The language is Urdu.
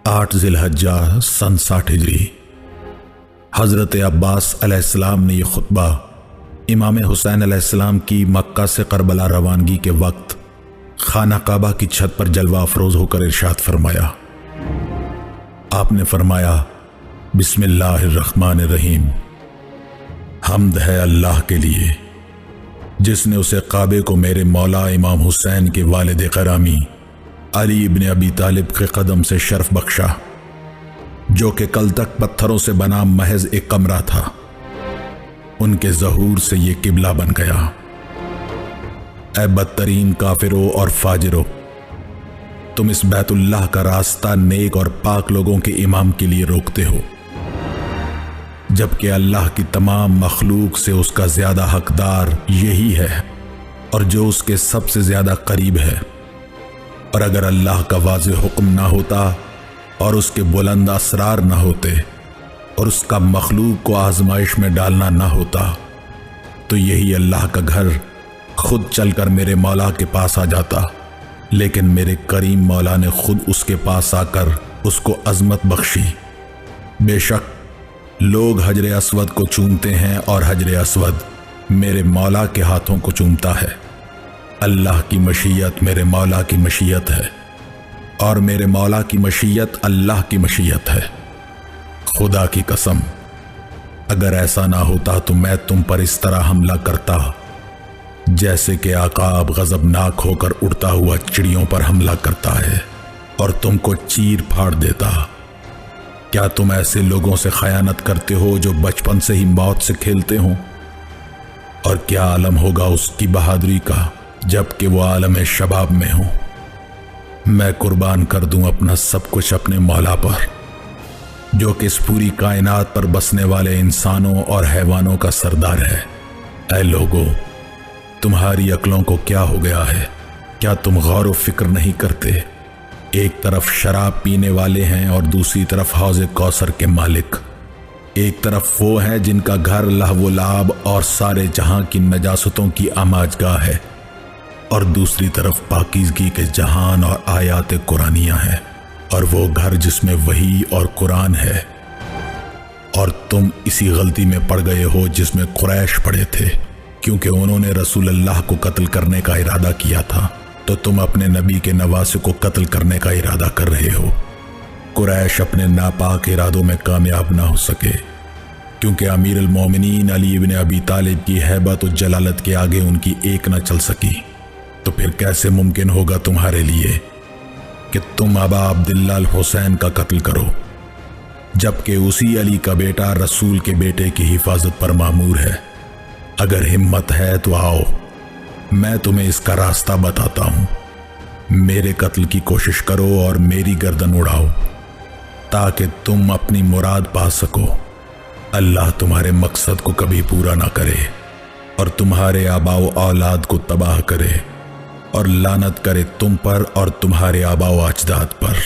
8 ذی الحجہ سن 60 ہجری۔ حضرت عباس علیہ السلام نے یہ خطبہ امام حسین علیہ السلام کی مکہ سے کربلا روانگی کے وقت خانہ کعبہ کی چھت پر جلوہ افروز ہو کر ارشاد فرمایا۔ آپ نے فرمایا، بسم اللہ الرحمن الرحیم، حمد ہے اللہ کے لیے جس نے اسے کعبے کو میرے مولا امام حسین کے والد گرامی علی ابن ابی طالب کے قدم سے شرف بخشا، جو کہ کل تک پتھروں سے بنا محض ایک کمرہ تھا، ان کے ظہور سے یہ قبلہ بن گیا۔ اے بدترین کافروں اور فاجروں، تم اس بیت اللہ کا راستہ نیک اور پاک لوگوں کے امام کے لیے روکتے ہو، جبکہ اللہ کی تمام مخلوق سے اس کا زیادہ حقدار یہی ہے اور جو اس کے سب سے زیادہ قریب ہے۔ اور اگر اللہ کا واضح حکم نہ ہوتا اور اس کے بلند اسرار نہ ہوتے اور اس کا مخلوق کو آزمائش میں ڈالنا نہ ہوتا تو یہی اللہ کا گھر خود چل کر میرے مولا کے پاس آ جاتا، لیکن میرے کریم مولا نے خود اس کے پاس آ کر اس کو عظمت بخشی۔ بے شک لوگ حجر اسود کو چومتے ہیں اور حجر اسود میرے مولا کے ہاتھوں کو چومتا ہے۔ اللہ کی مشیت میرے مولا کی مشیت ہے اور میرے مولا کی مشیت اللہ کی مشیت ہے۔ خدا کی قسم، اگر ایسا نہ ہوتا تو میں تم پر اس طرح حملہ کرتا جیسے کہ عقاب غضبناک ہو کر اڑتا ہوا چڑیوں پر حملہ کرتا ہے اور تم کو چیر پھاڑ دیتا۔ کیا تم ایسے لوگوں سے خیانت کرتے ہو جو بچپن سے ہی موت سے کھیلتے ہوں؟ اور کیا عالم ہوگا اس کی بہادری کا جبکہ وہ عالم شباب میں ہوں۔ میں قربان کر دوں اپنا سب کچھ اپنے مولا پر، جو کہ اس پوری کائنات پر بسنے والے انسانوں اور حیوانوں کا سردار ہے۔ اے لوگو، تمہاری عقلوں کو کیا ہو گیا ہے؟ کیا تم غور و فکر نہیں کرتے؟ ایک طرف شراب پینے والے ہیں اور دوسری طرف حوض کوثر کے مالک۔ ایک طرف وہ ہیں جن کا گھر لہو و لعب اور سارے جہاں کی نجاستوں کی آماج گاہ ہے، اور دوسری طرف پاکیزگی کے جہان اور آیات قرآنیہ ہیں، اور وہ گھر جس میں وحی اور قرآن ہے۔ اور تم اسی غلطی میں پڑ گئے ہو جس میں قریش پڑے تھے، کیونکہ انہوں نے رسول اللہ کو قتل کرنے کا ارادہ کیا تھا، تو تم اپنے نبی کے نواسے کو قتل کرنے کا ارادہ کر رہے ہو۔ قریش اپنے ناپاک ارادوں میں کامیاب نہ ہو سکے، کیونکہ امیر المومنین علی ابن ابی طالب کی ہیبت و جلالت کے آگے ان کی ایک نہ چل سکی۔ تو پھر کیسے ممکن ہوگا تمہارے لیے کہ تم ابا عبداللہ الحسین کا قتل کرو، جبکہ اسی علی کا بیٹا رسول کے بیٹے کی حفاظت پر مامور ہے؟ اگر ہمت ہے تو آؤ، میں تمہیں اس کا راستہ بتاتا ہوں۔ میرے قتل کی کوشش کرو اور میری گردن اڑاؤ تاکہ تم اپنی مراد پا سکو۔ اللہ تمہارے مقصد کو کبھی پورا نہ کرے اور تمہارے آبا و اولاد کو تباہ کرے اور لعنت کرے تم پر اور تمہارے آبا و اجداد پر۔